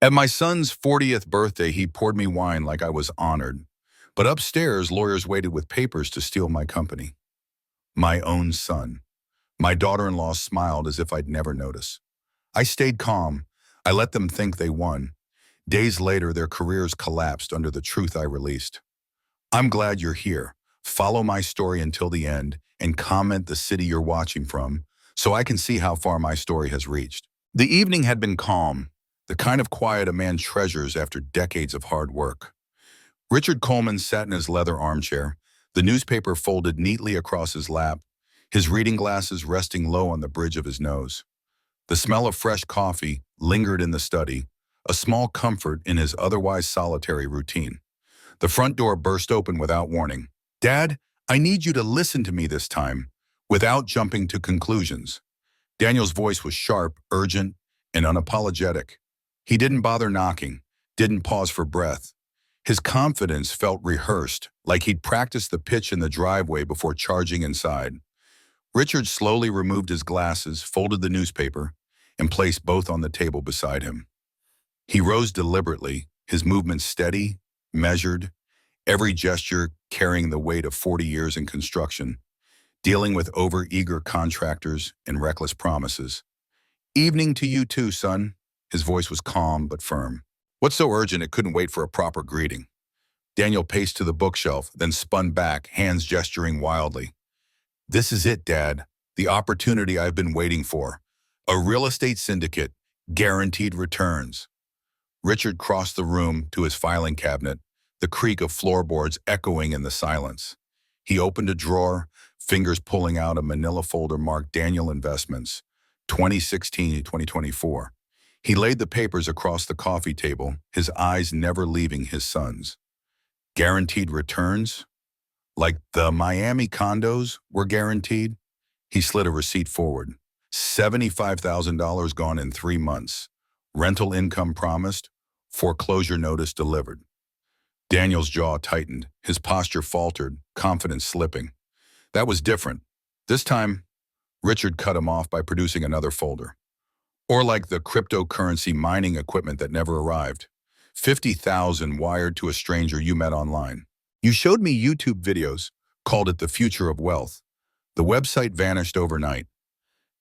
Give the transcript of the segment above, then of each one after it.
At my son's 40th birthday, he poured me wine like I was honored. But upstairs, lawyers waited with papers to steal my company. My own son. My daughter-in-law smiled as if I'd never notice. I stayed calm. I let them think they won. Days later, their careers collapsed under the truth I released. I'm glad you're here. Follow my story until the end and comment the city you're watching from so I can see how far my story has reached. The evening had been calm, the kind of quiet a man treasures after decades of hard work. Richard Coleman sat in his leather armchair, the newspaper folded neatly across his lap, his reading glasses resting low on the bridge of his nose. The smell of fresh coffee lingered in the study, a small comfort in his otherwise solitary routine. The front door burst open without warning. "Dad, I need you to listen to me this time, without jumping to conclusions." Daniel's voice was sharp, urgent, and unapologetic. He didn't bother knocking, didn't pause for breath. His confidence felt rehearsed, like he'd practiced the pitch in the driveway before charging inside. Richard slowly removed his glasses, folded the newspaper, and placed both on the table beside him. He rose deliberately, his movements steady, measured, every gesture carrying the weight of 40 years in construction, dealing with over-eager contractors and reckless promises. "Evening to you too, son." His voice was calm but firm. "What's so urgent it couldn't wait for a proper greeting?" Daniel paced to the bookshelf, then spun back, hands gesturing wildly. "This is it, Dad. The opportunity I've been waiting for. A real estate syndicate, guaranteed returns." Richard crossed the room to his filing cabinet, the creak of floorboards echoing in the silence. He opened a drawer, fingers pulling out a manila folder marked Daniel Investments, 2016 to 2024. He laid the papers across the coffee table, his eyes never leaving his son's. Guaranteed returns? Like the Miami condos were guaranteed? He slid a receipt forward. $75,000 gone in 3 months. Rental income promised, foreclosure notice delivered. Daniel's jaw tightened, his posture faltered, confidence slipping. That was different. This time, Richard cut him off by producing another folder. Or like the cryptocurrency mining equipment that never arrived. 50,000 wired to a stranger you met online. You showed me YouTube videos, called it the future of wealth. The website vanished overnight.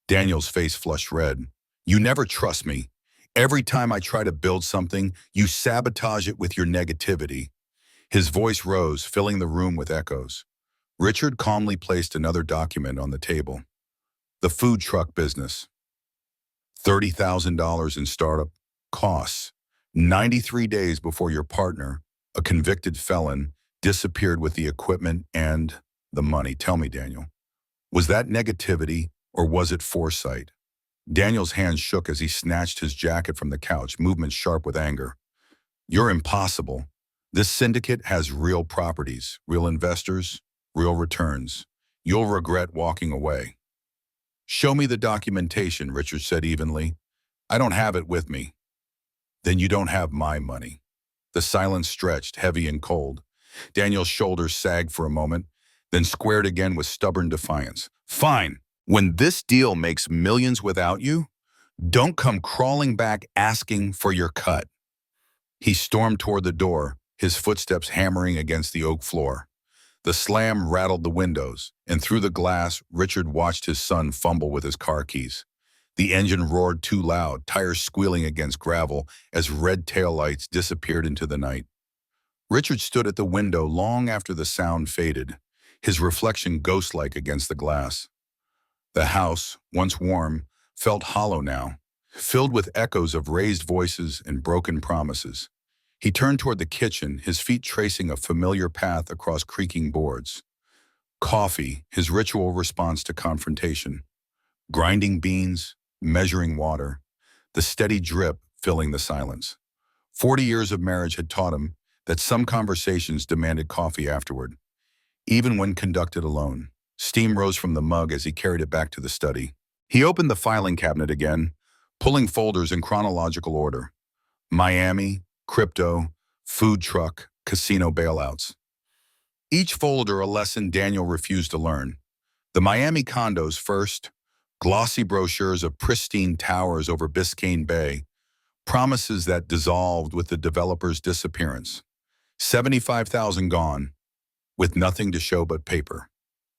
Daniel's face flushed red. "You never trust me. Every time I try to build something, you sabotage it with your negativity." His voice rose, filling the room with echoes. Richard calmly placed another document on the table. The food truck business. $30,000 in startup costs. 93 days before your partner, a convicted felon, disappeared with the equipment and the money. Tell me, Daniel, was that negativity or was it foresight? Daniel's hands shook as he snatched his jacket from the couch, movements sharp with anger. "You're impossible. This syndicate has real properties, real investors, real returns. You'll regret walking away." "Show me the documentation," Richard said evenly. "I don't have it with me." "Then you don't have my money." The silence stretched, heavy and cold. Daniel's shoulders sagged for a moment, then squared again with stubborn defiance. "Fine. When this deal makes millions without you, don't come crawling back asking for your cut." He stormed toward the door, his footsteps hammering against the oak floor. The slam rattled the windows, and through the glass, Richard watched his son fumble with his car keys. The engine roared too loud, tires squealing against gravel as red taillights disappeared into the night. Richard stood at the window long after the sound faded, his reflection ghost-like against the glass. The house, once warm, felt hollow now, filled with echoes of raised voices and broken promises. He turned toward the kitchen, his feet tracing a familiar path across creaking boards. Coffee, his ritual response to confrontation. Grinding beans, measuring water, the steady drip filling the silence. 40 years of marriage had taught him that some conversations demanded coffee afterward, even when conducted alone. Steam rose from the mug as he carried it back to the study. He opened the filing cabinet again, pulling folders in chronological order. Miami, crypto, food truck, casino bailouts. Each folder a lesson Daniel refused to learn. The Miami condos first, glossy brochures of pristine towers over Biscayne Bay, Promises that dissolved with the developer's disappearance. 75,000 gone, with nothing to show but paper.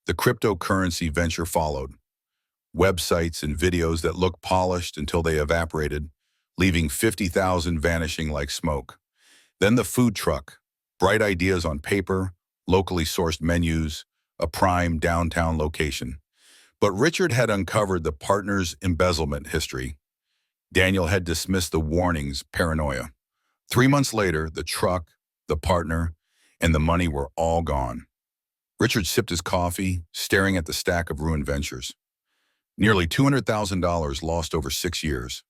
The cryptocurrency venture followed. Websites and videos that looked polished until they evaporated, leaving 50,000 vanishing like smoke. Then the food truck, bright ideas on paper, locally sourced menus, a prime downtown location. But Richard had uncovered the partner's embezzlement history. Daniel had dismissed the warnings, paranoia. 3 months later, the truck, the partner, and the money were all gone. Richard sipped his coffee, staring at the stack of ruined ventures. Nearly $200,000 lost over 6 years.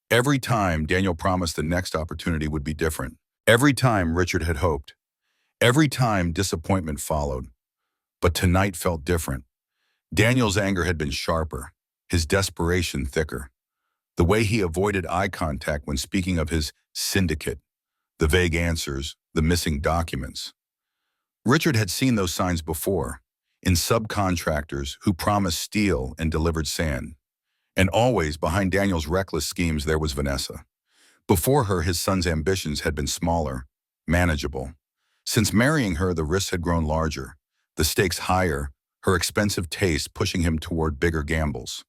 Every time Daniel promised the next opportunity would be different. Every time Richard had hoped. Every time disappointment followed. But tonight felt different. Daniel's anger had been sharper, his desperation thicker. The way he avoided eye contact when speaking of his syndicate, the vague answers, the missing documents. Richard had seen those signs before, in subcontractors who promised steel and delivered sand. And always behind Daniel's reckless schemes there was Vanessa. Before her, his son's ambitions had been smaller, manageable. Since marrying her, the risks had grown larger, the stakes higher, her expensive taste pushing him toward bigger gambles.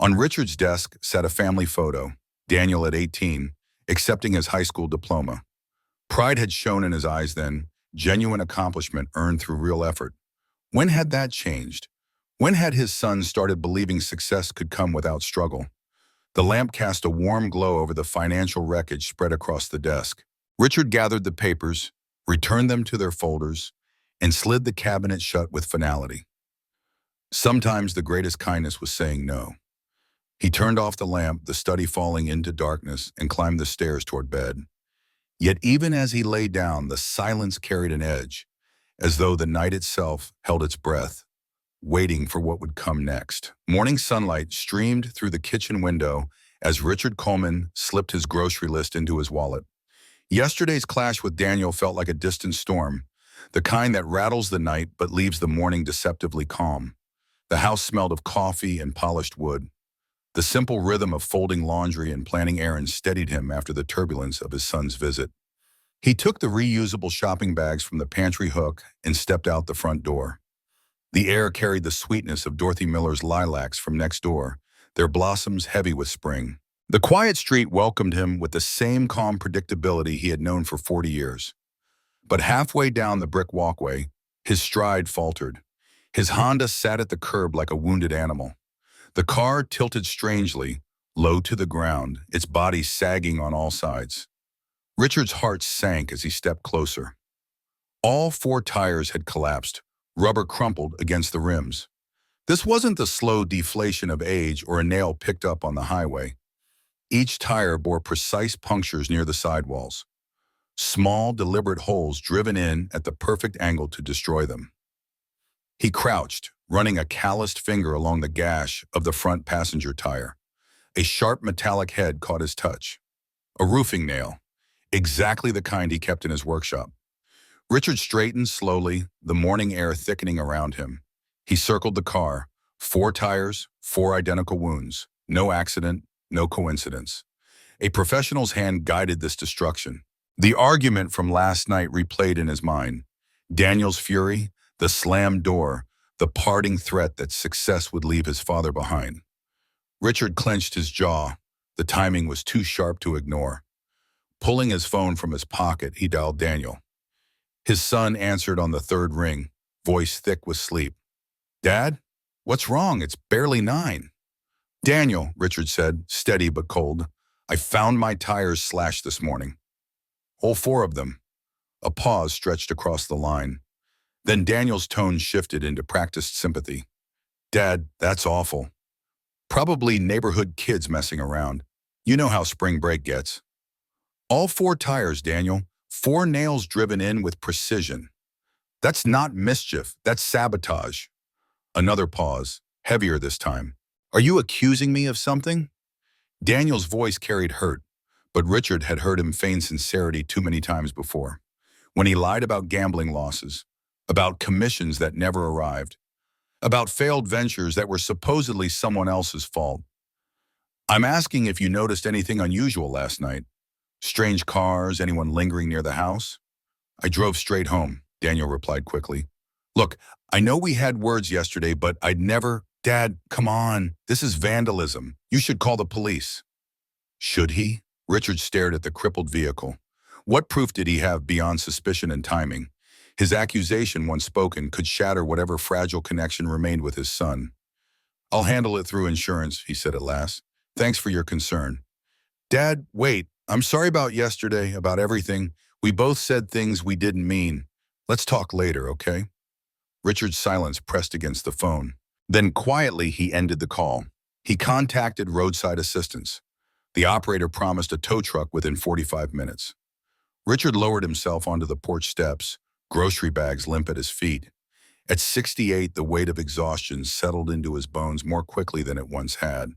On Richard's desk sat a family photo, Daniel at 18, accepting his high school diploma. Pride had shone in his eyes then, genuine accomplishment earned through real effort. When had that changed? When had his son started believing success could come without struggle? The lamp cast a warm glow over the financial wreckage spread across the desk. Richard gathered the papers, returned them to their folders, and slid the cabinet shut with finality. Sometimes the greatest kindness was saying no. He turned off the lamp, the study falling into darkness, and climbed the stairs toward bed. Yet even as he lay down, the silence carried an edge, as though the night itself held its breath, waiting for what would come next. Morning sunlight streamed through the kitchen window as Richard Coleman slipped his grocery list into his wallet. Yesterday's clash with Daniel felt like a distant storm, the kind that rattles the night but leaves the morning deceptively calm. The house smelled of coffee and polished wood. The simple rhythm of folding laundry and planning errands steadied him after the turbulence of his son's visit. He took the reusable shopping bags from the pantry hook and stepped out the front door. The air carried the sweetness of Dorothy Miller's lilacs from next door, their blossoms heavy with spring. The quiet street welcomed him with the same calm predictability he had known for 40 years. But halfway down the brick walkway, his stride faltered. His Honda sat at the curb like a wounded animal. The car tilted strangely, low to the ground, its body sagging on all sides. Richard's heart sank as he stepped closer. All 4 tires had collapsed, rubber crumpled against the rims. This wasn't the slow deflation of age or a nail picked up on the highway. Each tire bore precise punctures near the sidewalls. Small, deliberate holes driven in at the perfect angle to destroy them. He crouched, running a calloused finger along the gash of the front passenger tire. A sharp metallic head caught his touch. A roofing nail, exactly the kind he kept in his workshop. Richard straightened slowly, the morning air thickening around him. He circled the car, 4 tires, 4 identical wounds. No accident, no coincidence. A professional's hand guided this destruction. The argument from last night replayed in his mind. Daniel's fury, the slammed door, the parting threat that success would leave his father behind. Richard clenched his jaw. The timing was too sharp to ignore. Pulling his phone from his pocket, he dialed Daniel. His son answered on the 3rd ring, voice thick with sleep. "Dad? What's wrong? It's barely 9. "Daniel," Richard said, steady but cold, "I found my tires slashed this morning. All 4 of them." A pause stretched across the line. Then Daniel's tone shifted into practiced sympathy. "Dad, that's awful. Probably neighborhood kids messing around. You know how spring break gets." "All 4 tires, Daniel. 4 nails driven in with precision. That's not mischief, that's sabotage." Another pause, heavier this time. "Are you accusing me of something?" Daniel's voice carried hurt, but Richard had heard him feign sincerity too many times before. When he lied about gambling losses, about commissions that never arrived, about failed ventures that were supposedly someone else's fault. I'm asking if you noticed anything unusual last night. Strange cars, anyone lingering near the house? I drove straight home, Daniel replied quickly. Look, I know we had words yesterday, but I'd never... Dad, come on. This is vandalism. You should call the police. Should he? Richard stared at the crippled vehicle. What proof did he have beyond suspicion and timing? His accusation, once spoken, could shatter whatever fragile connection remained with his son. I'll handle it through insurance, he said at last. Thanks for your concern. Dad, wait. I'm sorry about yesterday, about everything. We both said things we didn't mean. Let's talk later, okay? Richard's silence pressed against the phone. Then quietly he ended the call. He contacted roadside assistance. The operator promised a tow truck within 45 minutes. Richard lowered himself onto the porch steps, grocery bags limp at his feet. At 68, the weight of exhaustion settled into his bones more quickly than it once had.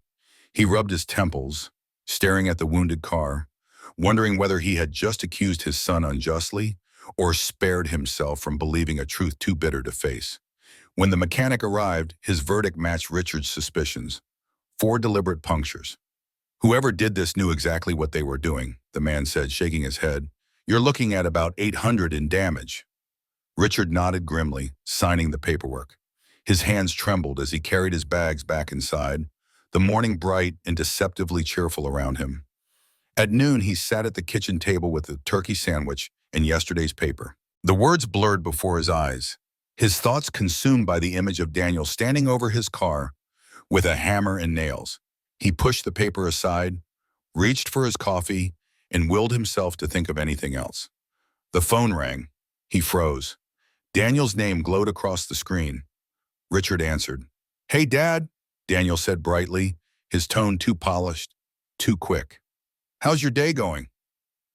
He rubbed his temples, staring at the wounded car, wondering whether he had just accused his son unjustly or spared himself from believing a truth too bitter to face. When the mechanic arrived, his verdict matched Richard's suspicions. 4 deliberate punctures. Whoever did this knew exactly what they were doing, the man said, shaking his head. You're looking at about 800 in damage. Richard nodded grimly, signing the paperwork. His hands trembled as he carried his bags back inside, the morning bright and deceptively cheerful around him. At noon, he sat at the kitchen table with a turkey sandwich and yesterday's paper. The words blurred before his eyes, his thoughts consumed by the image of Daniel standing over his car with a hammer and nails. He pushed the paper aside, reached for his coffee, and willed himself to think of anything else. The phone rang. He froze. Daniel's name glowed across the screen. Richard answered. Hey, Dad, Daniel said brightly, his tone too polished, too quick. How's your day going?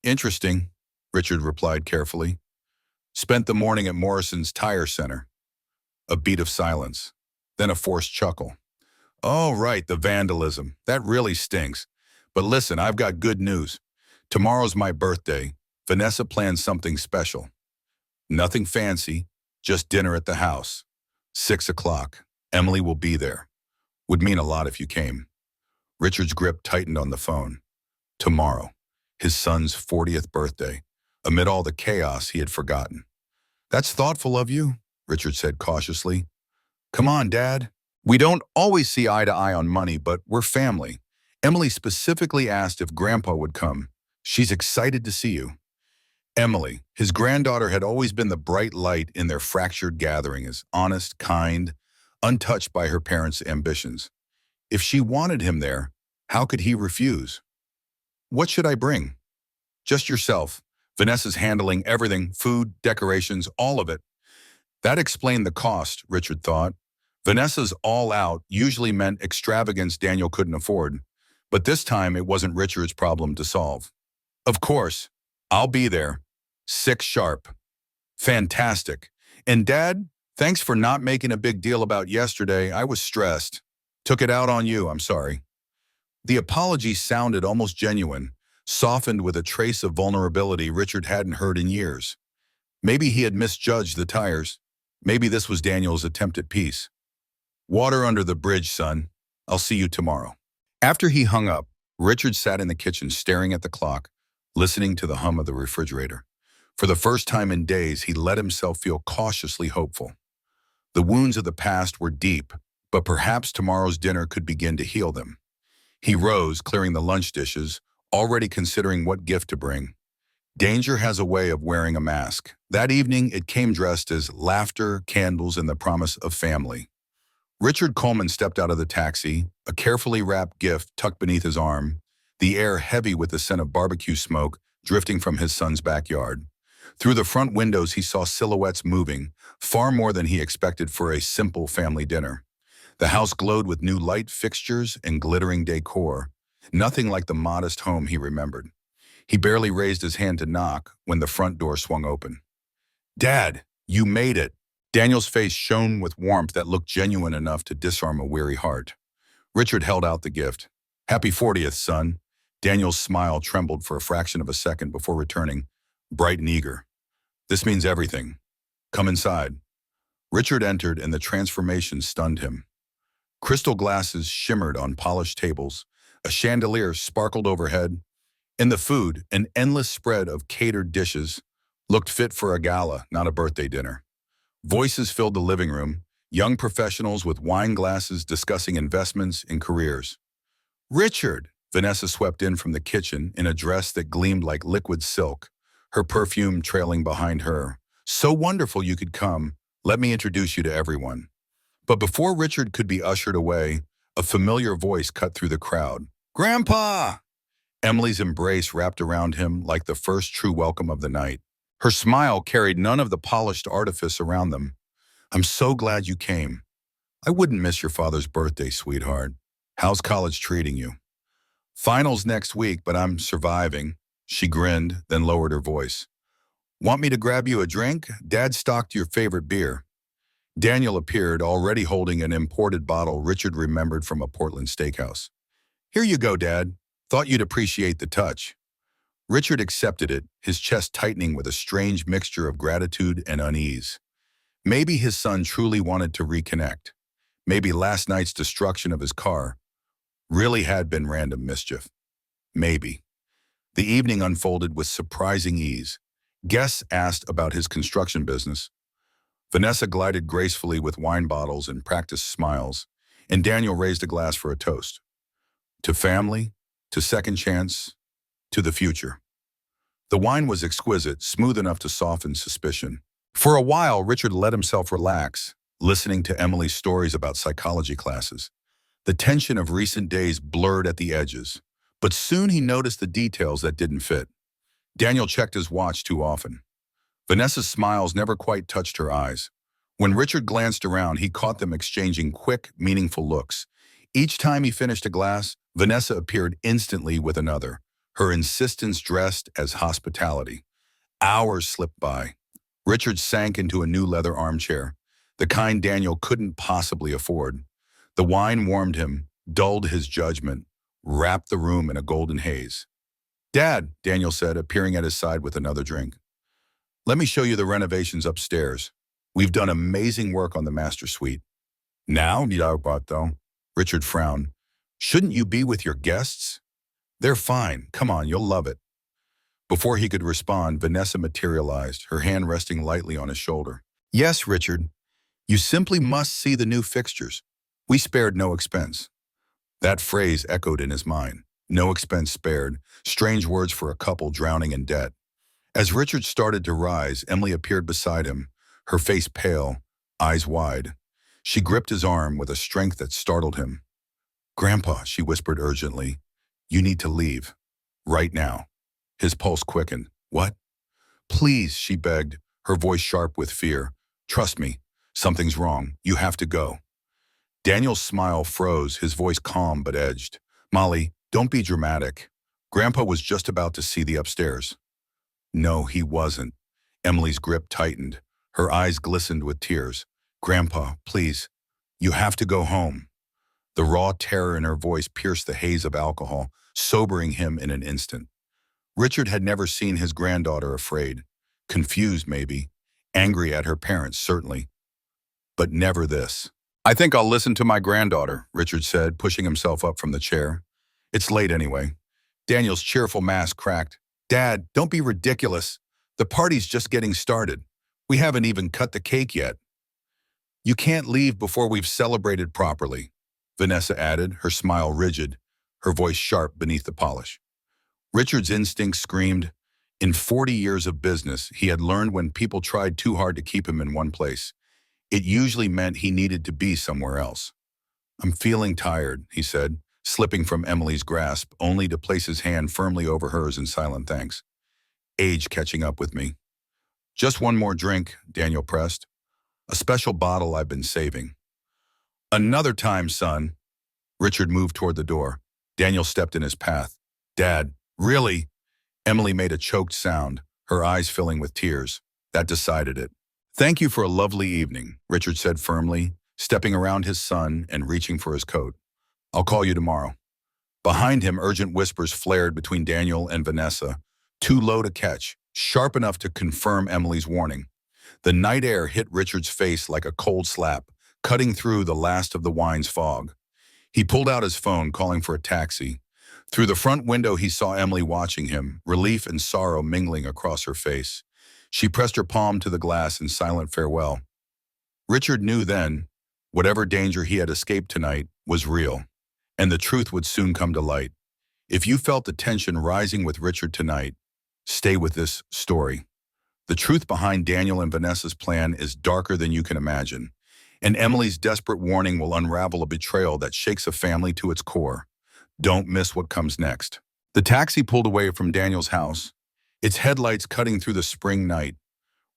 Interesting, Richard replied carefully. Spent the morning at Morrison's Tire Center. A beat of silence, then a forced chuckle. Oh, right, the vandalism. That really stinks. But listen, I've got good news. Tomorrow's my birthday. Vanessa planned something special. Nothing fancy, just dinner at the house. 6 o'clock. Emily will be there. Would mean a lot if you came. Richard's grip tightened on the phone. Tomorrow, his son's 40th birthday. Amid all the chaos, he had forgotten. That's thoughtful of you, Richard said cautiously. Come on, Dad. We don't always see eye to eye on money, but we're family. Emily specifically asked if Grandpa would come. She's excited to see you. Emily, his granddaughter, had always been the bright light in their fractured gathering, as honest, kind, untouched by her parents' ambitions. If she wanted him there, how could he refuse? What should I bring? Just yourself. Vanessa's handling everything, food, decorations, all of it. That explained the cost, Richard thought. Vanessa's all out usually meant extravagance Daniel couldn't afford, but this time it wasn't Richard's problem to solve. Of course, I'll be there. 6 sharp. Fantastic. And Dad, thanks for not making a big deal about yesterday. I was stressed. Took it out on you, I'm sorry. The apology sounded almost genuine, softened with a trace of vulnerability Richard hadn't heard in years. Maybe he had misjudged the tires. Maybe this was Daniel's attempt at peace. Water under the bridge, son. I'll see you tomorrow. After he hung up, Richard sat in the kitchen staring at the clock, listening to the hum of the refrigerator. For the first time in days, he let himself feel cautiously hopeful. The wounds of the past were deep, but perhaps tomorrow's dinner could begin to heal them. He rose, clearing the lunch dishes, already considering what gift to bring. Danger has a way of wearing a mask. That evening, it came dressed as laughter, candles, and the promise of family. Richard Coleman stepped out of the taxi, a carefully wrapped gift tucked beneath his arm, the air heavy with the scent of barbecue smoke drifting from his son's backyard. Through the front windows, he saw silhouettes moving, far more than he expected for a simple family dinner. The house glowed with new light fixtures and glittering decor, nothing like the modest home he remembered. He barely raised his hand to knock when the front door swung open. Dad, you made it. Daniel's face shone with warmth that looked genuine enough to disarm a weary heart. Richard held out the gift. Happy 40th, son. Daniel's smile trembled for a fraction of a second before returning, bright and eager. This means everything. Come inside. Richard entered, and the transformation stunned him. Crystal glasses shimmered on polished tables, A chandelier sparkled overhead. In the food, an endless spread of catered dishes looked fit for a gala, not a birthday dinner. Voices filled the living room, young professionals with wine glasses discussing investments and careers. Richard! Vanessa swept in from the kitchen in a dress that gleamed like liquid silk, her perfume trailing behind her. So wonderful you could come. Let me introduce you to everyone. But before Richard could be ushered away, a familiar voice cut through the crowd. Grandpa! Emily's embrace wrapped around him like the first true welcome of the night. Her smile carried none of the polished artifice around them. I'm so glad you came. I wouldn't miss your father's birthday, sweetheart. How's college treating you? Finals next week, but I'm surviving. She grinned, then lowered her voice. Want me to grab you a drink? Dad stocked your favorite beer. Daniel appeared, already holding an imported bottle Richard remembered from a Portland steakhouse. Here you go, Dad. Thought you'd appreciate the touch. Richard accepted it, his chest tightening with a strange mixture of gratitude and unease. Maybe his son truly wanted to reconnect. Maybe last night's destruction of his car really had been random mischief. Maybe. The evening unfolded with surprising ease. Guests asked about his construction business. Vanessa glided gracefully with wine bottles and practiced smiles, and Daniel raised a glass for a toast. To family, to second chance, to the future. The wine was exquisite, smooth enough to soften suspicion. For a while, Richard let himself relax, listening to Emily's stories about psychology classes. The tension of recent days blurred at the edges, but soon he noticed the details that didn't fit. Daniel checked his watch too often. Vanessa's smiles never quite touched her eyes. When Richard glanced around, he caught them exchanging quick, meaningful looks. Each time he finished a glass, Vanessa appeared instantly with another, her insistence dressed as hospitality. Hours slipped by. Richard sank into a new leather armchair, the kind Daniel couldn't possibly afford. The wine warmed him, dulled his judgment, wrapped the room in a golden haze. Dad, Daniel said, appearing at his side with another drink. Let me show you the renovations upstairs. We've done amazing work on the master suite. Now, though, Richard frowned. Shouldn't you be with your guests? They're fine. Come on, you'll love it. Before he could respond, Vanessa materialized, her hand resting lightly on his shoulder. Yes, Richard. You simply must see the new fixtures. We spared no expense. That phrase echoed in his mind. No expense spared. Strange words for a couple drowning in debt. As Richard started to rise, Emily appeared beside him, her face pale, eyes wide. She gripped his arm with a strength that startled him. Grandpa, she whispered urgently, you need to leave. Right now. His pulse quickened. What? Please, she begged, her voice sharp with fear. Trust me, something's wrong. You have to go. Daniel's smile froze, his voice calm but edged. Molly, don't be dramatic. Grandpa was just about to see the upstairs. No, he wasn't. Emily's grip tightened. Her eyes glistened with tears. Grandpa, please, you have to go home. The raw terror in her voice pierced the haze of alcohol, sobering him in an instant. Richard had never seen his granddaughter afraid. Confused, maybe. Angry at her parents, certainly. But never this. I think I'll listen to my granddaughter, Richard said, pushing himself up from the chair. It's late anyway. Daniel's cheerful mask cracked. Dad, don't be ridiculous. The party's just getting started. We haven't even cut the cake yet. You can't leave before we've celebrated properly, Vanessa added, her smile rigid, her voice sharp beneath the polish. Richard's instinct screamed. In 40 years of business, he had learned when people tried too hard to keep him in one place, it usually meant he needed to be somewhere else. I'm feeling tired, he said, slipping from Emily's grasp, only to place his hand firmly over hers in silent thanks. Age catching up with me. Just one more drink, Daniel pressed. A special bottle I've been saving. Another time, son. Richard moved toward the door. Daniel stepped in his path. Dad, really? Emily made a choked sound, her eyes filling with tears. That decided it. Thank you for a lovely evening, Richard said firmly, stepping around his son and reaching for his coat. I'll call you tomorrow. Behind him, urgent whispers flared between Daniel and Vanessa, too low to catch, sharp enough to confirm Emily's warning. The night air hit Richard's face like a cold slap, cutting through the last of the wine's fog. He pulled out his phone, calling for a taxi, Through the front window, he saw Emily watching him, relief and sorrow mingling across her face. She pressed her palm to the glass in silent farewell. Richard knew then, whatever danger he had escaped tonight was real, and the truth would soon come to light. If you felt the tension rising with Richard tonight, stay with this story. The truth behind Daniel and Vanessa's plan is darker than you can imagine, and Emily's desperate warning will unravel a betrayal that shakes a family to its core. Don't miss what comes next. The taxi pulled away from Daniel's house, its headlights cutting through the spring night.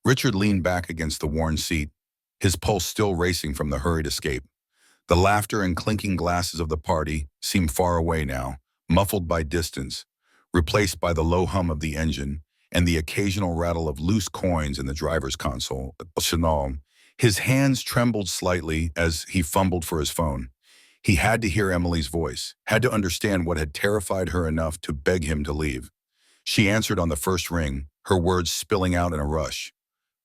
Richard leaned back against the worn seat, his pulse still racing from the hurried escape. The laughter and clinking glasses of the party seemed far away now, muffled by distance, replaced by the low hum of the engine and the occasional rattle of loose coins in the driver's console. His hands trembled slightly as he fumbled for his phone. He had to hear Emily's voice, had to understand what had terrified her enough to beg him to leave. She answered on the first ring, her words spilling out in a rush.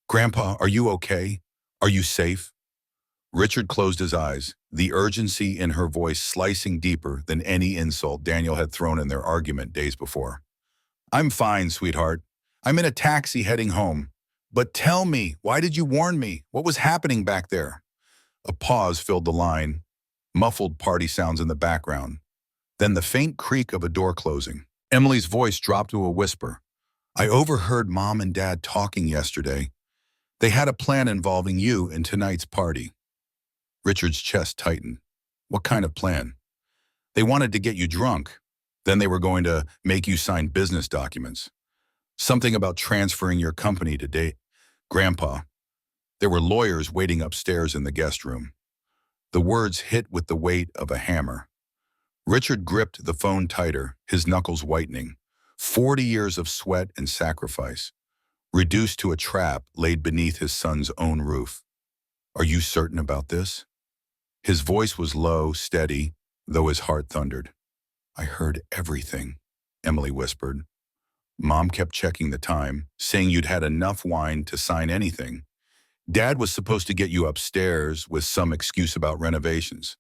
"Grandpa, are you okay? Are you safe?" Richard closed his eyes, the urgency in her voice slicing deeper than any insult Daniel had thrown in their argument days before. "I'm fine, sweetheart. I'm in a taxi heading home. But tell me, why did you warn me? What was happening back there?" A pause filled the line, muffled party sounds in the background. Then the faint creak of a door closing. Emily's voice dropped to a whisper. "I overheard Mom and Dad talking yesterday. They had a plan involving you in tonight's party." Richard's chest tightened. "What kind of plan?" "They wanted to get you drunk. Then they were going to make you sign business documents. Something about transferring your company to date. Grandpa." There were lawyers waiting upstairs in the guest room. The words hit with the weight of a hammer. Richard gripped the phone tighter, his knuckles whitening. 40 years of sweat and sacrifice, reduced to a trap laid beneath his son's own roof. "Are you certain about this?" His voice was low, steady, though his heart thundered. "I heard everything," Emily whispered. "Mom kept checking the time, saying you'd had enough wine to sign anything. Dad was supposed to get you upstairs with some excuse about renovations.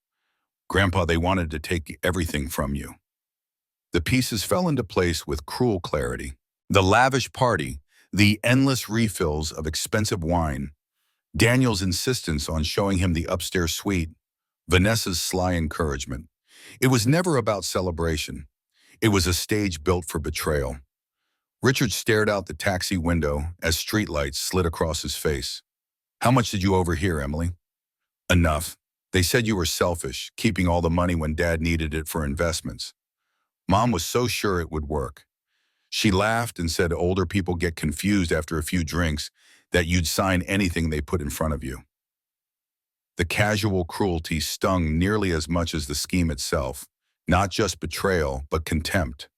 Grandpa, they wanted to take everything from you." The pieces fell into place with cruel clarity. The lavish party, the endless refills of expensive wine, Daniel's insistence on showing him the upstairs suite, Vanessa's sly encouragement. It was never about celebration. It was a stage built for betrayal. Richard stared out the taxi window as streetlights slid across his face. "How much did you overhear, Emily?" "Enough. They said you were selfish, keeping all the money when Dad needed it for investments. Mom was so sure it would work. She laughed and said older people get confused after a few drinks, that you'd sign anything they put in front of you." The casual cruelty stung nearly as much as the scheme itself, not just betrayal, but contempt.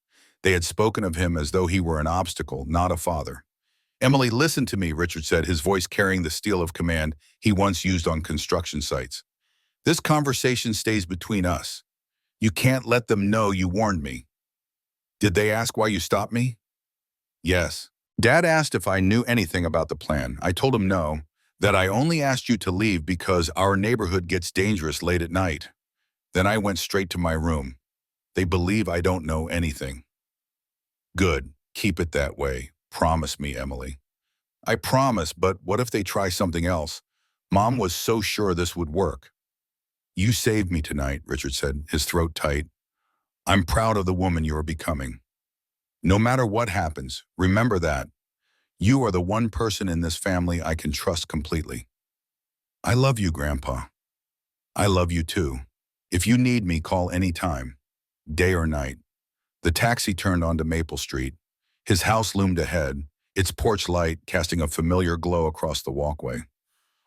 They had spoken of him as though he were an obstacle, not a father. "Emily, listen to me," Richard said, his voice carrying the steel of command he once used on construction sites. "This conversation stays between us. You can't let them know you warned me." "Did they ask why you stopped me?" "Yes. Dad asked if I knew anything about the plan. I told him no, that I only asked you to leave because our neighborhood gets dangerous late at night. Then I went straight to my room. They believe I don't know anything." "Good. Keep it that way. Promise me, Emily." "I promise, but what if they try something else? Mom was so sure this would work." "You saved me tonight," Richard said, his throat tight. "I'm proud of the woman you are becoming. No matter what happens, remember that. You are the one person in this family I can trust completely." "I love you, Grandpa." "I love you too. If you need me, call any time, day or night." The taxi turned onto Maple Street. His house loomed ahead, its porch light casting a familiar glow across the walkway.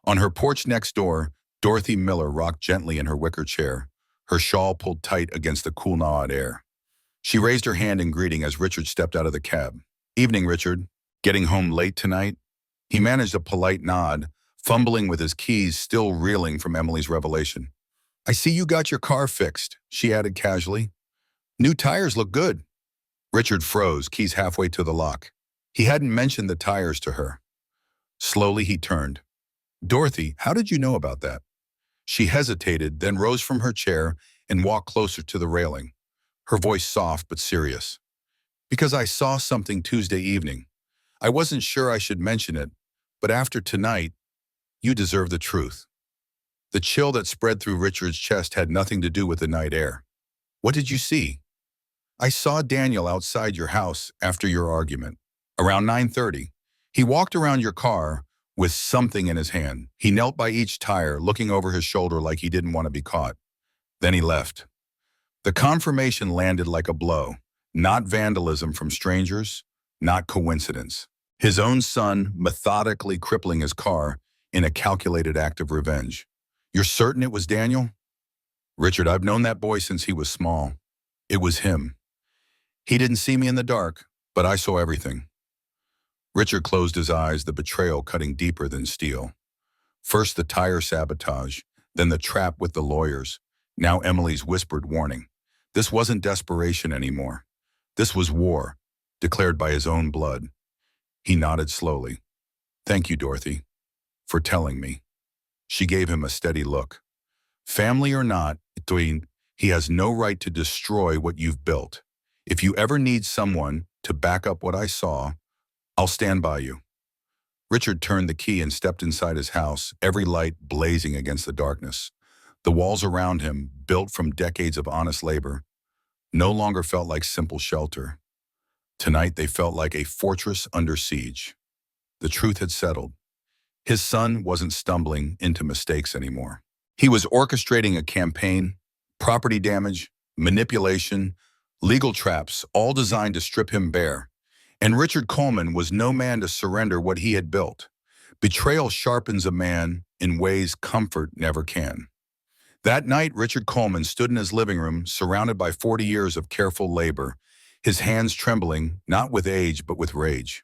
On her porch next door, Dorothy Miller rocked gently in her wicker chair, her shawl pulled tight against the cool night air. She raised her hand in greeting as Richard stepped out of the cab. "Evening, Richard. Getting home late tonight?" He managed a polite nod, fumbling with his keys, still reeling from Emily's revelation. "I see you got your car fixed," she added casually. "New tires look good." Richard froze, keys halfway to the lock. He hadn't mentioned the tires to her. Slowly he turned. "Dorothy, how did you know about that?" She hesitated, then rose from her chair and walked closer to the railing. her voice soft but serious. Because I saw something Tuesday evening. I wasn't sure I should mention it, but after tonight, you deserve the truth. The chill that spread through Richard's chest had nothing to do with the night air. What did you see? I saw Daniel outside your house after your argument. Around 9:30, he walked around your car with something in his hand. He knelt by each tire, looking over his shoulder like he didn't want to be caught. Then he left. The confirmation landed like a blow. Not vandalism from strangers, not coincidence. His own son methodically crippling his car in a calculated act of revenge. You're certain it was Daniel? Richard, I've known that boy since he was small. It was him. He didn't see me in the dark, but I saw everything. Richard closed his eyes, the betrayal cutting deeper than steel. First the tire sabotage, then the trap with the lawyers. Now Emily's whispered warning. This wasn't desperation anymore. This was war, declared by his own blood. He nodded slowly. Thank you, Dorothy, for telling me. She gave him a steady look. Family or not, he has no right to destroy what you've built. If you ever need someone to back up what I saw, I'll stand by you. Richard turned the key and stepped inside his house, every light blazing against the darkness. The walls around him, built from decades of honest labor, no longer felt like simple shelter. Tonight they felt like a fortress under siege. The truth had settled. His son wasn't stumbling into mistakes anymore. He was orchestrating a campaign, property damage, manipulation, legal traps, all designed to strip him bare. And Richard Coleman was no man to surrender what he had built. Betrayal sharpens a man in ways comfort never can. That night, Richard Coleman stood in his living room, surrounded by 40 years of careful labor, his hands trembling, not with age, but with rage.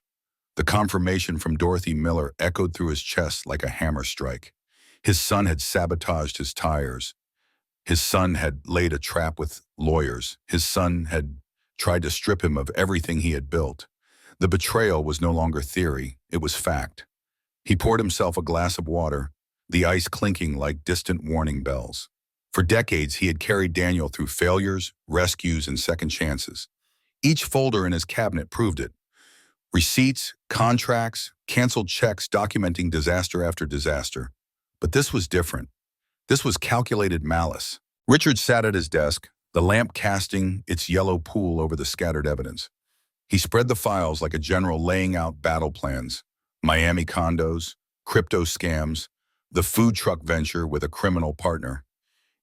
The confirmation from Dorothy Miller echoed through his chest like a hammer strike. His son had sabotaged his tires. His son had laid a trap with lawyers. His son had tried to strip him of everything he had built. The betrayal was no longer theory, it was fact. He poured himself a glass of water, the ice clinking like distant warning bells. For decades, he had carried Daniel through failures, rescues, and second chances. Each folder in his cabinet proved it. Receipts, contracts, canceled checks documenting disaster after disaster. But this was different. This was calculated malice. Richard sat at his desk, the lamp casting its yellow pool over the scattered evidence. He spread the files like a general laying out battle plans. Miami condos, crypto scams, the food truck venture with a criminal partner.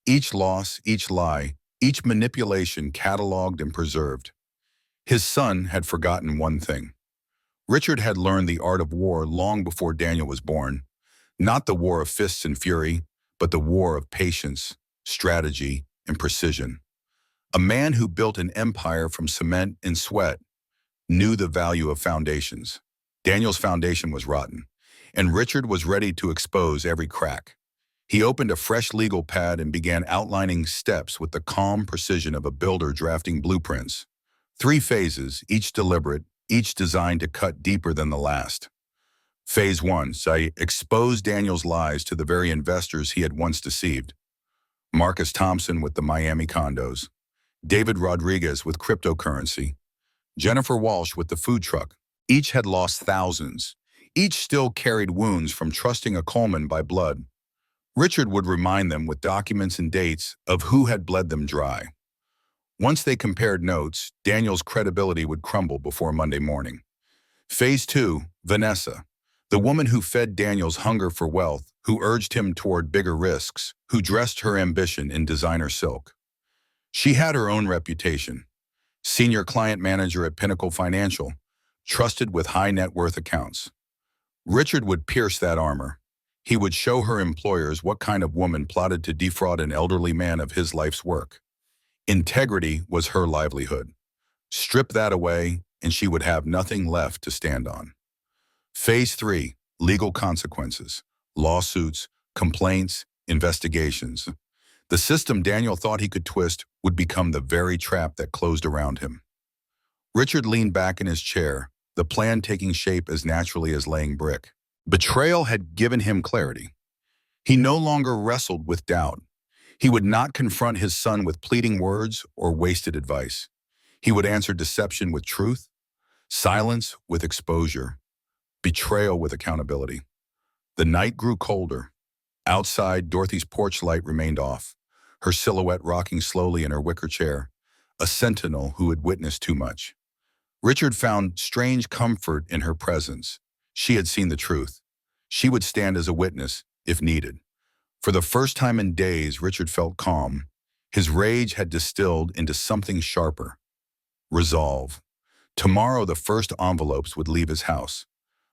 Each loss, each lie, each manipulation cataloged and preserved. His son had forgotten one thing. Richard had learned the art of war long before Daniel was born. Not the war of fists and fury, but the war of patience, strategy, and precision. A man who built an empire from cement and sweat knew the value of foundations. Daniel's foundation was rotten, and Richard was ready to expose every crack. He opened a fresh legal pad and began outlining steps with the calm precision of a builder drafting blueprints. 3 phases, each deliberate, each designed to cut deeper than the last. Phase 1, expose Daniel's lies to the very investors he had once deceived. Marcus Thompson with the Miami condos, David Rodriguez with cryptocurrency, Jennifer Walsh with the food truck. Each had lost thousands. Each still carried wounds from trusting a Coleman by blood. Richard would remind them with documents and dates of who had bled them dry. Once they compared notes, Daniel's credibility would crumble before Monday morning. Phase 2, Vanessa, the woman who fed Daniel's hunger for wealth, who urged him toward bigger risks, who dressed her ambition in designer silk. She had her own reputation. Senior client manager at Pinnacle Financial, trusted with high net worth accounts. Richard would pierce that armor. He would show her employers what kind of woman plotted to defraud an elderly man of his life's work. Integrity was her livelihood. Strip that away, and she would have nothing left to stand on. Phase 3, legal consequences, lawsuits, complaints, investigations. The system Daniel thought he could twist would become the very trap that closed around him. Richard leaned back in his chair, the plan taking shape as naturally as laying brick. Betrayal had given him clarity. He no longer wrestled with doubt. He would not confront his son with pleading words or wasted advice. He would answer deception with truth, silence with exposure, betrayal with accountability. The night grew colder. Outside, Dorothy's porch light remained off, her silhouette rocking slowly in her wicker chair, a sentinel who had witnessed too much. Richard found strange comfort in her presence. She had seen the truth. She would stand as a witness, if needed. For the first time in days, Richard felt calm. His rage had distilled into something sharper. Resolve. Tomorrow, the first envelopes would leave his house.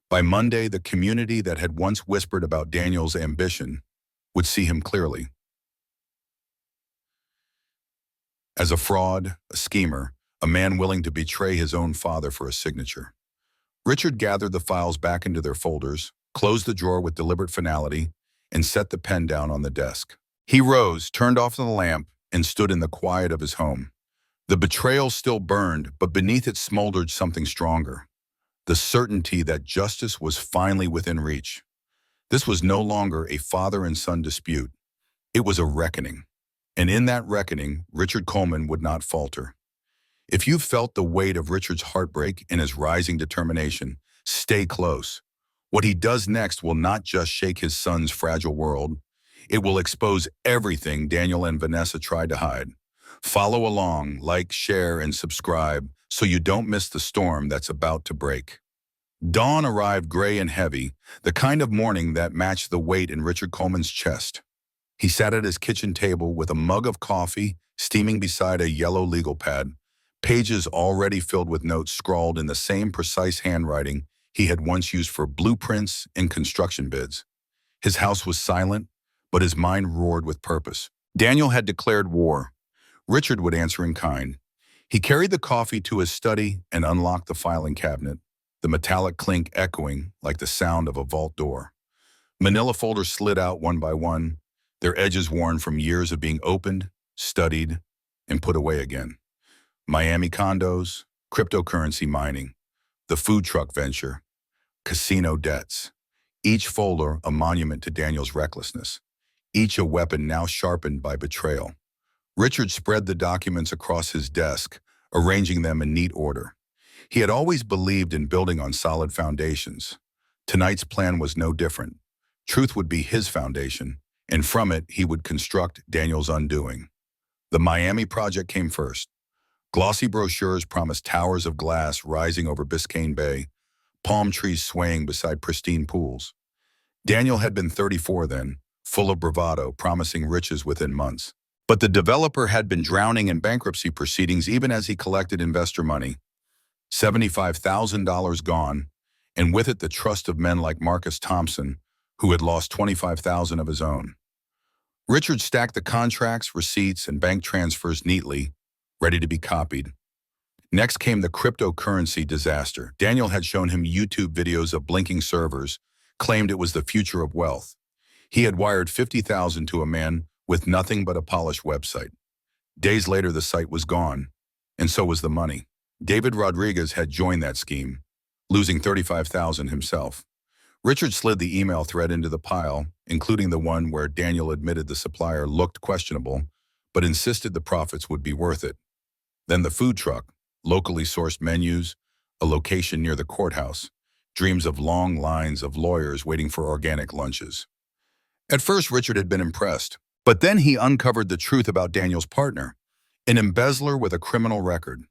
By Monday, the community that had once whispered about Daniel's ambition would see him clearly. As a fraud, a schemer, a man willing to betray his own father for a signature. Richard gathered the files back into their folders, closed the drawer with deliberate finality, and set the pen down on the desk. He rose, turned off the lamp, and stood in the quiet of his home. The betrayal still burned, but beneath it smoldered something stronger. The certainty that justice was finally within reach. This was no longer a father and son dispute. It was a reckoning. And in that reckoning, Richard Coleman would not falter. If you felt the weight of Richard's heartbreak and his rising determination, stay close. What he does next will not just shake his son's fragile world. It will expose everything Daniel and Vanessa tried to hide. Follow along, like, share, and subscribe so you don't miss the storm that's about to break. Dawn arrived gray and heavy, the kind of morning that matched the weight in Richard Coleman's chest. He sat at his kitchen table with a mug of coffee steaming beside a yellow legal pad, pages already filled with notes scrawled in the same precise handwriting he had once used for blueprints and construction bids. His house was silent, but his mind roared with purpose. Daniel had declared war. Richard would answer in kind. He carried the coffee to his study and unlocked the filing cabinet, the metallic clink echoing like the sound of a vault door. Manila folders slid out one by one, their edges worn from years of being opened, studied, and put away again. Miami condos, cryptocurrency mining, the food truck venture, casino debts. Each folder a monument to Daniel's recklessness, each a weapon now sharpened by betrayal. Richard spread the documents across his desk, arranging them in neat order. He had always believed in building on solid foundations. Tonight's plan was no different. Truth would be his foundation, and from it he would construct Daniel's undoing. The Miami project came first. Glossy brochures promised towers of glass rising over Biscayne Bay, palm trees swaying beside pristine pools. Daniel had been 34 then, full of bravado, promising riches within months. But the developer had been drowning in bankruptcy proceedings even as he collected investor money. $75,000 gone, and with it the trust of men like Marcus Thompson, who had lost $25,000 of his own. Richard stacked the contracts, receipts, and bank transfers neatly, ready to be copied. Next came the cryptocurrency disaster. Daniel had shown him YouTube videos of blinking servers, claimed it was the future of wealth. He had wired $50,000 to a man with nothing but a polished website. Days later, the site was gone, and so was the money. David Rodriguez had joined that scheme, losing $35,000 himself. Richard slid the email thread into the pile, including the one where Daniel admitted the supplier looked questionable, but insisted the profits would be worth it. Then the food truck, locally sourced menus, a location near the courthouse, dreams of long lines of lawyers waiting for organic lunches. At first, Richard had been impressed, but then he uncovered the truth about Daniel's partner, an embezzler with a criminal record.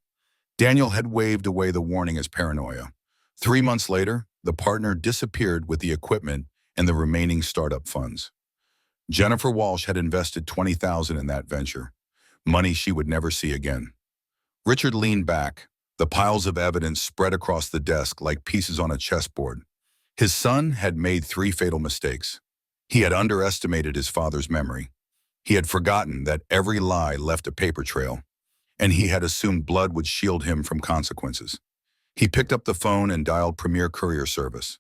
Daniel had waved away the warning as paranoia. 3 months later, the partner disappeared with the equipment and the remaining startup funds. Jennifer Walsh had invested $20,000 in that venture, money she would never see again. Richard leaned back, the piles of evidence spread across the desk like pieces on a chessboard. His son had made 3 fatal mistakes. He had underestimated his father's memory. He had forgotten that every lie left a paper trail, and he had assumed blood would shield him from consequences. He picked up the phone and dialed Premier Courier Service.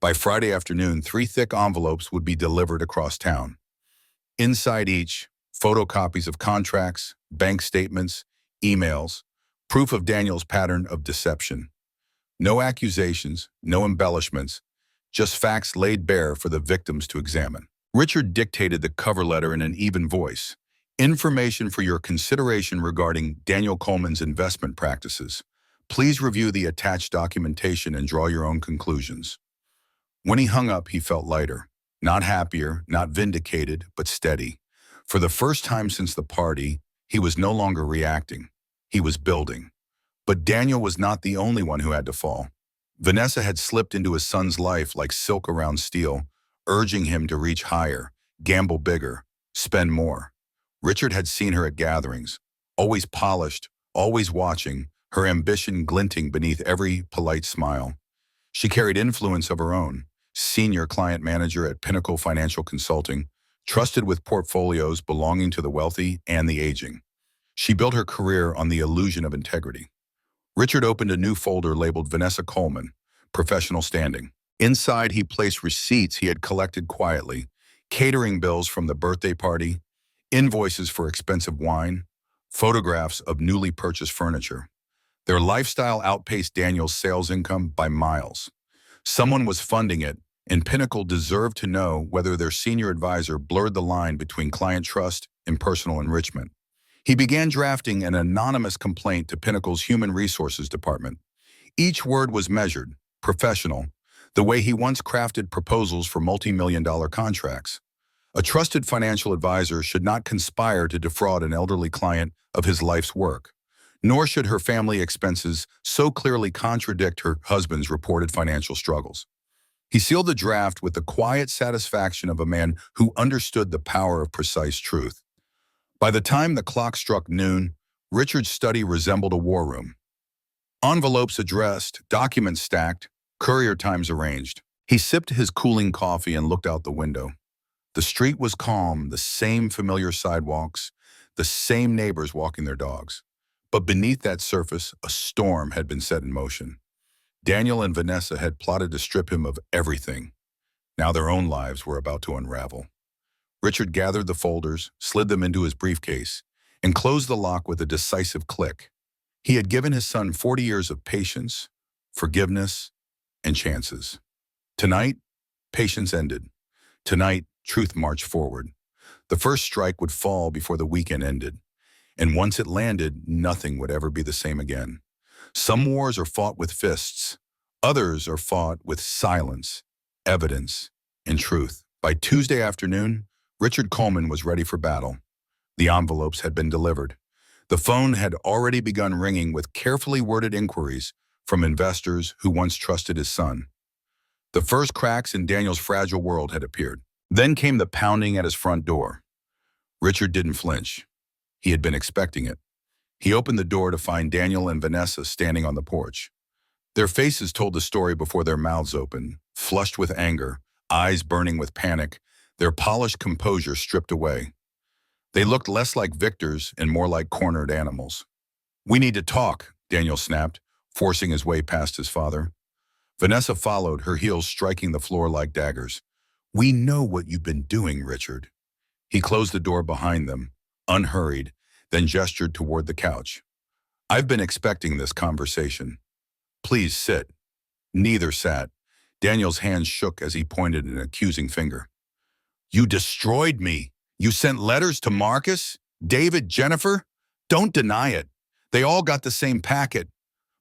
By Friday afternoon, 3 thick envelopes would be delivered across town. Inside each, photocopies of contracts, bank statements, emails, proof of Daniel's pattern of deception. No accusations, no embellishments, just facts laid bare for the victims to examine. Richard dictated the cover letter in an even voice, Information for your consideration regarding Daniel Coleman's investment practices. Please review the attached documentation and draw your own conclusions. When he hung up, he felt lighter. Not happier, not vindicated, but steady. For the first time since the party, he was no longer reacting. He was building. But Daniel was not the only one who had to fall. Vanessa had slipped into his son's life like silk around steel, urging him to reach higher, gamble bigger, spend more. Richard had seen her at gatherings, always polished, always watching, her ambition glinting beneath every polite smile. She carried influence of her own, senior client manager at Pinnacle Financial Consulting, trusted with portfolios belonging to the wealthy and the aging. She built her career on the illusion of integrity. Richard opened a new folder labeled Vanessa Coleman, professional standing. Inside, he placed receipts he had collected quietly, catering bills from the birthday party, invoices for expensive wine, photographs of newly purchased furniture. Their lifestyle outpaced Daniel's sales income by miles. Someone was funding it, and Pinnacle deserved to know whether their senior advisor blurred the line between client trust and personal enrichment. He began drafting an anonymous complaint to Pinnacle's Human Resources Department. Each word was measured, professional, the way he once crafted proposals for multi-million-dollar contracts. A trusted financial advisor should not conspire to defraud an elderly client of his life's work, nor should her family expenses so clearly contradict her husband's reported financial struggles. He sealed the draft with the quiet satisfaction of a man who understood the power of precise truth. By the time the clock struck noon, Richard's study resembled a war room. Envelopes addressed, documents stacked, courier times arranged. He sipped his cooling coffee and looked out the window. The street was calm, the same familiar sidewalks, the same neighbors walking their dogs. But beneath that surface, a storm had been set in motion. Daniel and Vanessa had plotted to strip him of everything. Now their own lives were about to unravel. Richard gathered the folders, slid them into his briefcase, and closed the lock with a decisive click. He had given his son 40 years of patience, forgiveness, and chances. Tonight, patience ended. Tonight, truth marched forward. The first strike would fall before the weekend ended. And once it landed, nothing would ever be the same again. Some wars are fought with fists. Others are fought with silence, evidence, and truth. By Tuesday afternoon, Richard Coleman was ready for battle. The envelopes had been delivered. The phone had already begun ringing with carefully worded inquiries from investors who once trusted his son. The first cracks in Daniel's fragile world had appeared. Then came the pounding at his front door. Richard didn't flinch. He had been expecting it. He opened the door to find Daniel and Vanessa standing on the porch. Their faces told the story before their mouths opened, flushed with anger, eyes burning with panic, their polished composure stripped away. They looked less like victors and more like cornered animals. "We need to talk," Daniel snapped, forcing his way past his father. Vanessa followed, her heels striking the floor like daggers. "We know what you've been doing, Richard." He closed the door behind them, unhurried, then gestured toward the couch. "I've been expecting this conversation. Please sit." Neither sat. Daniel's hands shook as he pointed an accusing finger. "You destroyed me. You sent letters to Marcus, David, Jennifer. Don't deny it. They all got the same packet.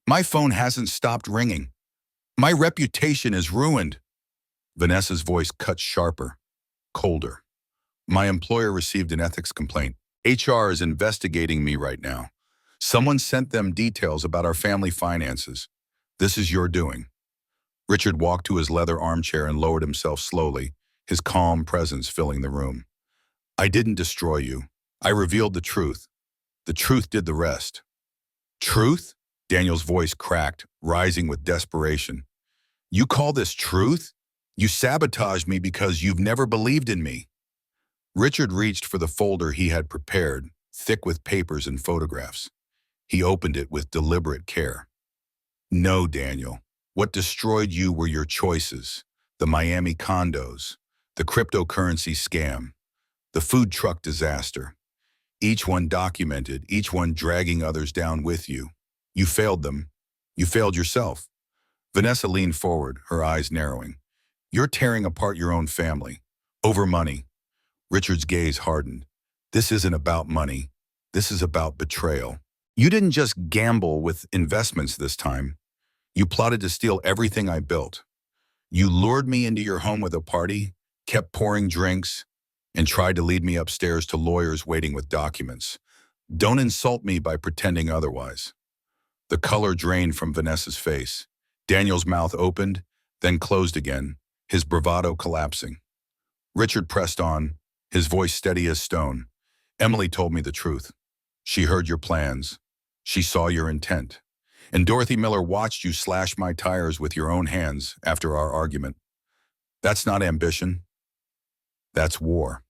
My phone hasn't stopped ringing. My reputation is ruined." Vanessa's voice cut sharper, colder. "My employer received an ethics complaint. HR is investigating me right now. Someone sent them details about our family finances. This is your doing." Richard walked to his leather armchair and lowered himself slowly, his calm presence filling the room. "I didn't destroy you. I revealed the truth. The truth did the rest." "Truth?" Daniel's voice cracked, rising with desperation. "You call this truth? You sabotaged me because you've never believed in me." Richard reached for the folder he had prepared, thick with papers and photographs. He opened it with deliberate care. "No, Daniel. What destroyed you were your choices. The Miami condos, the cryptocurrency scam, the food truck disaster. Each one documented, each one dragging others down with you. You failed them. You failed yourself." Vanessa leaned forward, her eyes narrowing. "You're tearing apart your own family. Over money." Richard's gaze hardened. This isn't about money. This is about betrayal. You didn't just gamble with investments this time. You plotted to steal everything I built. You lured me into your home with a party, kept pouring drinks, and tried to lead me upstairs to lawyers waiting with documents. Don't insult me by pretending otherwise. The color drained from Vanessa's face. Daniel's mouth opened, then closed again, his bravado collapsing. Richard pressed on, his voice steady as stone. Emily told me the truth. She heard your plans. She saw your intent. And Dorothy Miller watched you slash my tires with your own hands after our argument. That's not ambition. That's war.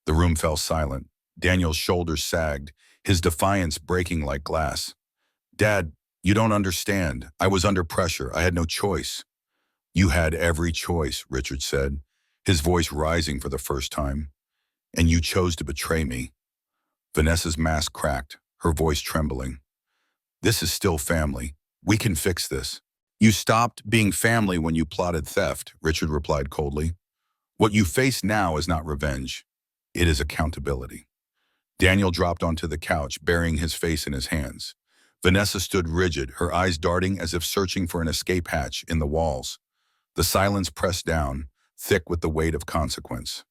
The room fell silent. Daniel's shoulders sagged, his defiance breaking like glass. Dad, you don't understand. I was under pressure. I had no choice. You had every choice, Richard said, his voice rising for the first time. And you chose to betray me. Vanessa's mask cracked, her voice trembling. This is still family. We can fix this. You stopped being family when you plotted theft, Richard replied coldly. What you face now is not revenge. It is accountability. Daniel dropped onto the couch, burying his face in his hands. Vanessa stood rigid, her eyes darting as if searching for an escape hatch in the walls. The silence pressed down, thick with the weight of consequence.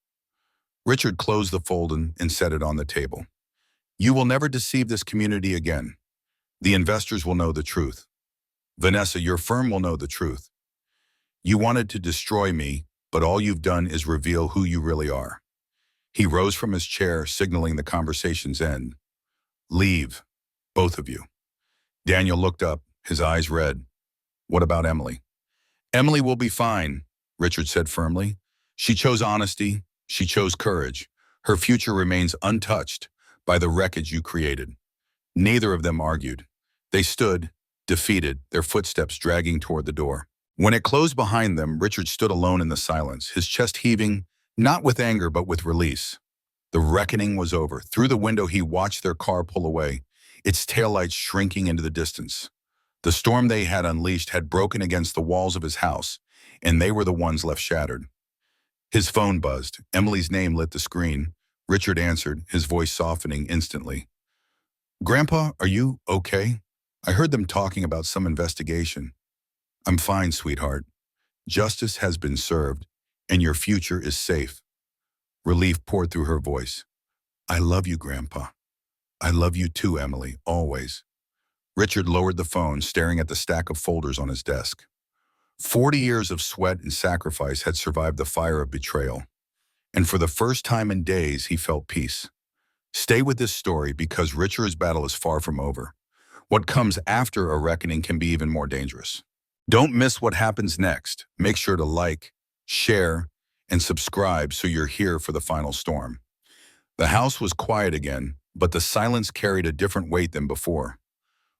Richard closed the folder and set it on the table. You will never deceive this community again. The investors will know the truth. Vanessa, your firm will know the truth. You wanted to destroy me, but all you've done is reveal who you really are. He rose from his chair, signaling the conversation's end. Leave, both of you. Daniel looked up, his eyes red. What about Emily? Emily will be fine, Richard said firmly. She chose honesty. She chose courage. Her future remains untouched by the wreckage you created. Neither of them argued. They stood, defeated, their footsteps dragging toward the door. When it closed behind them, Richard stood alone in the silence, his chest heaving, not with anger but with release. The reckoning was over. Through the window he watched their car pull away, its taillights shrinking into the distance. The storm they had unleashed had broken against the walls of his house, and they were the ones left shattered. His phone buzzed. Emily's name lit the screen. Richard answered, his voice softening instantly. Grandpa, are you okay? I heard them talking about some investigation. I'm fine, sweetheart. Justice has been served, and your future is safe. Relief poured through her voice. I love you, Grandpa. I love you too, Emily, always. Richard lowered the phone, staring at the stack of folders on his desk. 40 years of sweat and sacrifice had survived the fire of betrayal, and for the first time in days he felt peace. Stay with this story because Richard's battle is far from over. What comes after a reckoning can be even more dangerous. Don't miss what happens next. Make sure to like, share, and subscribe so you're here for the final storm. The house was quiet again, but the silence carried a different weight than before.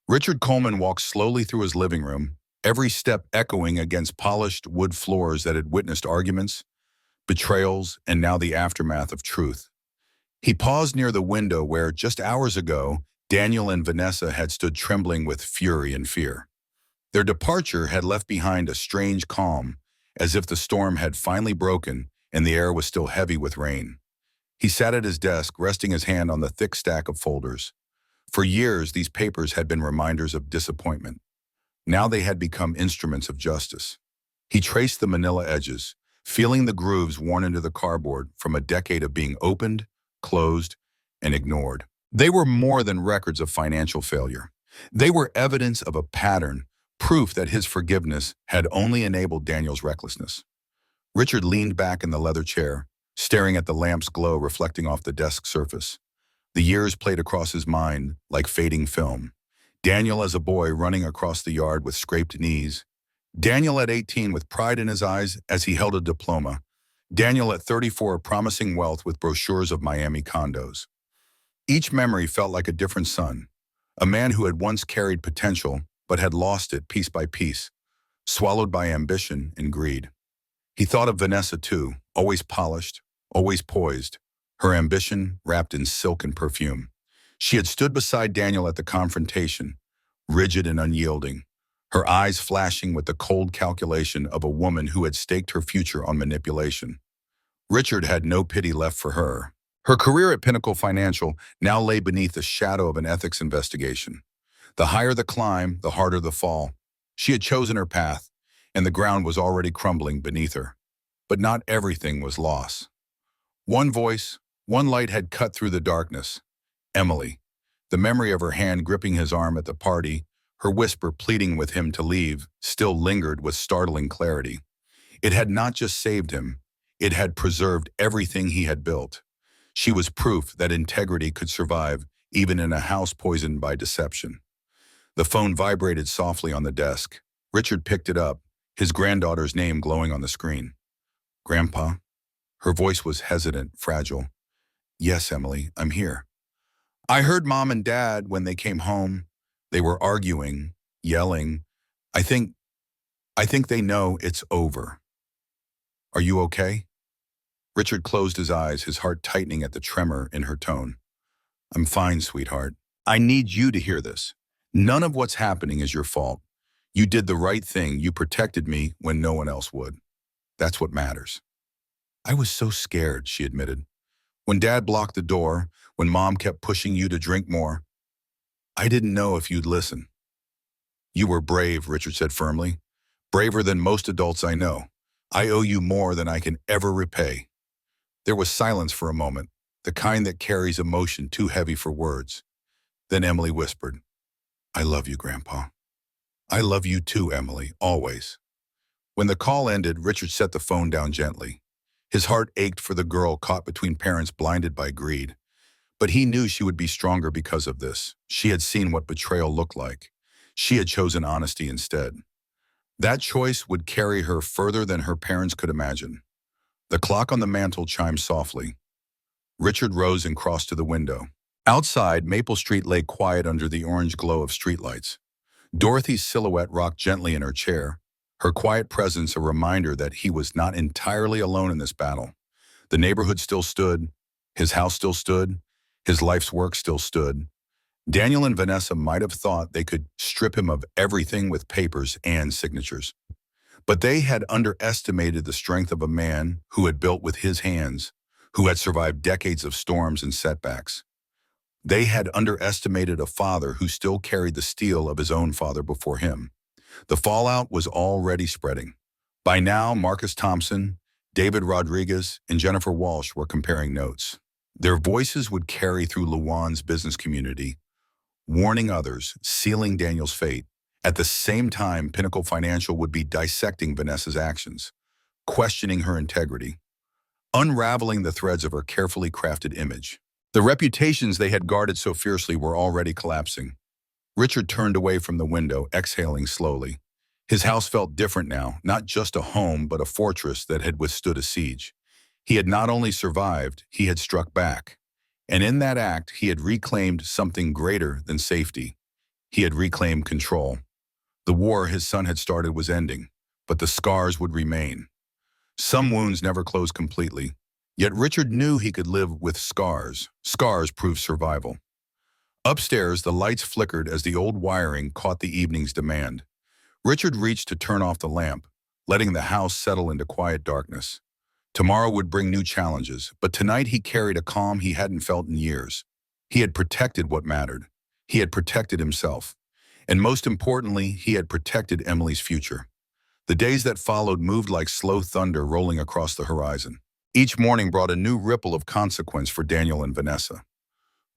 Richard Coleman walked slowly through his living room, every step echoing against polished wood floors that had witnessed arguments, betrayals, and now the aftermath of truth. He paused near the window where, just hours ago, Daniel and Vanessa had stood trembling with fury and fear. Their departure had left behind a strange calm, as if the storm had finally broken and the air was still heavy with rain. He sat at his desk, resting his hand on the thick stack of folders. For years, these papers had been reminders of disappointment. Now they had become instruments of justice. He traced the manila edges, feeling the grooves worn into the cardboard from a decade of being opened, closed, and ignored. They were more than records of financial failure. They were evidence of a pattern, proof that his forgiveness had only enabled Daniel's recklessness. Richard leaned back in the leather chair, staring at the lamp's glow reflecting off the desk surface. The years played across his mind like fading film. Daniel as a boy running across the yard with scraped knees. Daniel at 18 with pride in his eyes as he held a diploma. Daniel at 34 promising wealth with brochures of Miami condos. Each memory felt like a different son, a man who had once carried potential but had lost it piece by piece, swallowed by ambition and greed. He thought of Vanessa too, always polished, always poised, her ambition wrapped in silk and perfume. She had stood beside Daniel at the confrontation, rigid and unyielding, her eyes flashing with the cold calculation of a woman who had staked her future on manipulation. Richard had no pity left for her. Her career at Pinnacle Financial now lay beneath the shadow of an ethics investigation. The higher the climb, the harder the fall. She had chosen her path, and the ground was already crumbling beneath her. But not everything was loss. One voice, one light had cut through the darkness. Emily. The memory of her hand gripping his arm at the party, her whisper pleading with him to leave, still lingered with startling clarity. It had not just saved him, it had preserved everything he had built. She was proof that integrity could survive even in a house poisoned by deception. The phone vibrated softly on the desk. Richard picked it up, his granddaughter's name glowing on the screen. Grandpa? Her voice was hesitant, fragile. Yes, Emily, I'm here. I heard Mom and Dad when they came home. They were arguing, yelling. I think they know it's over. Are you okay? Richard closed his eyes, his heart tightening at the tremor in her tone. I'm fine, sweetheart. I need you to hear this. None of what's happening is your fault. You did the right thing. You protected me when no one else would. That's what matters. I was so scared, she admitted. When Dad blocked the door, when Mom kept pushing you to drink more, I didn't know if you'd listen. You were brave, Richard said firmly. Braver than most adults I know. I owe you more than I can ever repay. There was silence for a moment, the kind that carries emotion too heavy for words. Then Emily whispered, I love you, Grandpa. I love you too, Emily, always. When the call ended, Richard set the phone down gently. His heart ached for the girl caught between parents blinded by greed. But he knew she would be stronger because of this. She had seen what betrayal looked like. She had chosen honesty instead. That choice would carry her further than her parents could imagine. The clock on the mantel chimed softly. Richard rose and crossed to the window. Outside, Maple Street lay quiet under the orange glow of streetlights. Dorothy's silhouette rocked gently in her chair, her quiet presence a reminder that he was not entirely alone in this battle. The neighborhood still stood, his house still stood, his life's work still stood. Daniel and Vanessa might have thought they could strip him of everything with papers and signatures. But they had underestimated the strength of a man who had built with his hands, who had survived decades of storms and setbacks. They had underestimated a father who still carried the steel of his own father before him. The fallout was already spreading. By now, Marcus Thompson, David Rodriguez, and Jennifer Walsh were comparing notes. Their voices would carry through Luan's business community, warning others, sealing Daniel's fate. At the same time, Pinnacle Financial would be dissecting Vanessa's actions, questioning her integrity, unraveling the threads of her carefully crafted image. The reputations they had guarded so fiercely were already collapsing. Richard turned away from the window, exhaling slowly. His house felt different now, not just a home, but a fortress that had withstood a siege. He had not only survived, he had struck back. And in that act, he had reclaimed something greater than safety. He had reclaimed control. The war his son had started was ending, but the scars would remain. Some wounds never closed completely. Yet Richard knew he could live with scars. Scars proved survival. Upstairs, the lights flickered as the old wiring caught the evening's demand. Richard reached to turn off the lamp, letting the house settle into quiet darkness. Tomorrow would bring new challenges, but tonight he carried a calm he hadn't felt in years. He had protected what mattered. He had protected himself. And most importantly, he had protected Emily's future. The days that followed moved like slow thunder rolling across the horizon. Each morning brought a new ripple of consequence for Daniel and Vanessa.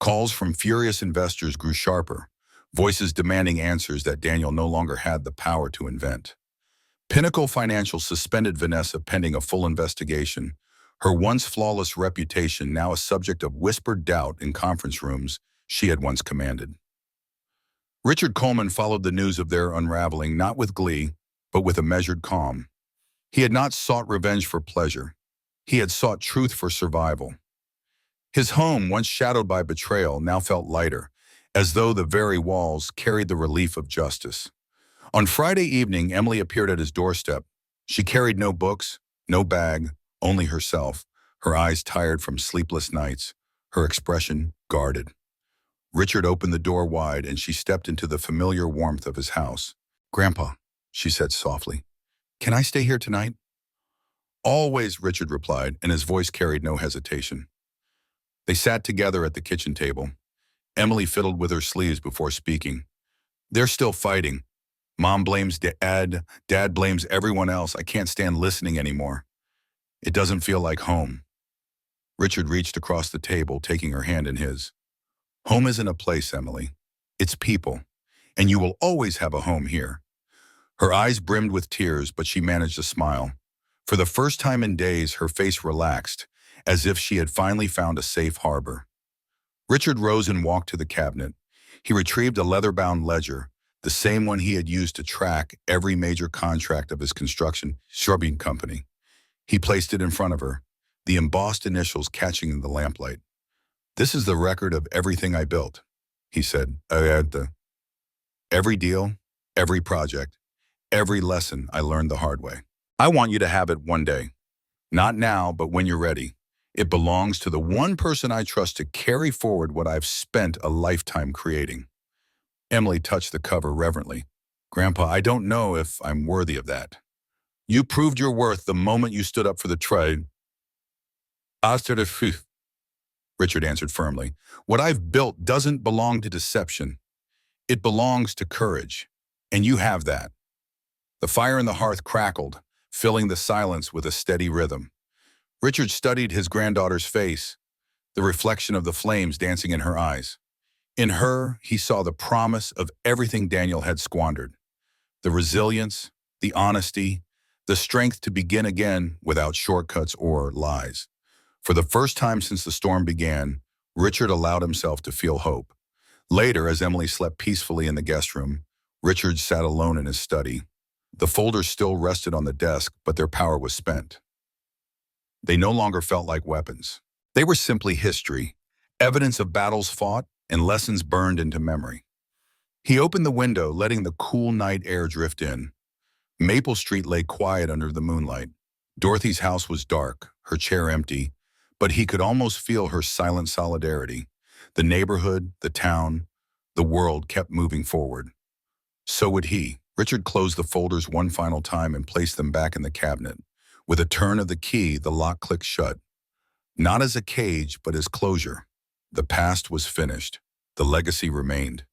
Calls from furious investors grew sharper, voices demanding answers that Daniel no longer had the power to invent. Pinnacle Financial suspended Vanessa pending a full investigation, her once flawless reputation now a subject of whispered doubt in conference rooms she had once commanded. Richard Coleman followed the news of their unraveling not with glee, but with a measured calm. He had not sought revenge for pleasure. He had sought truth for survival. His home, once shadowed by betrayal, now felt lighter, as though the very walls carried the relief of justice. On Friday evening, Emily appeared at his doorstep. She carried no books, no bag, only herself, her eyes tired from sleepless nights, her expression guarded. Richard opened the door wide and she stepped into the familiar warmth of his house. "Grandpa," she said softly, "can I stay here tonight?" "Always," Richard replied, and his voice carried no hesitation. They sat together at the kitchen table. Emily fiddled with her sleeves before speaking. They're still fighting. Mom blames Dad blames everyone else. I can't stand listening anymore. It doesn't feel like home. Richard reached across the table, taking her hand in his. Home isn't a place, Emily. It's people. And you will always have a home here. Her eyes brimmed with tears, but she managed to smile. For the first time in days, her face relaxed, as if she had finally found a safe harbor. Richard rose and walked to the cabinet. He retrieved a leather-bound ledger, the same one he had used to track every major contract of his construction shrubbery company. He placed it in front of her, the embossed initials catching in the lamplight. This is the record of everything I built, he said. Every deal, every project, every lesson I learned the hard way. I want you to have it one day. Not now, but when you're ready. It belongs to the one person I trust to carry forward what I've spent a lifetime creating. Emily touched the cover reverently. Grandpa, I don't know if I'm worthy of that. You proved your worth the moment you stood up for the trade. Richard answered firmly. What I've built doesn't belong to deception. It belongs to courage. And you have that. The fire in the hearth crackled, filling the silence with a steady rhythm. Richard studied his granddaughter's face, the reflection of the flames dancing in her eyes. In her, he saw the promise of everything Daniel had squandered. The resilience, the honesty, the strength to begin again without shortcuts or lies. For the first time since the storm began, Richard allowed himself to feel hope. Later, as Emily slept peacefully in the guest room, Richard sat alone in his study. The folders still rested on the desk, but their power was spent. They no longer felt like weapons. They were simply history, evidence of battles fought and lessons burned into memory. He opened the window, letting the cool night air drift in. Maple Street lay quiet under the moonlight. Dorothy's house was dark, her chair empty, but he could almost feel her silent solidarity. The neighborhood, the town, the world kept moving forward. So would he. Richard closed the folders one final time and placed them back in the cabinet. With a turn of the key, the lock clicked shut. Not as a cage, but as closure. The past was finished. The legacy remained.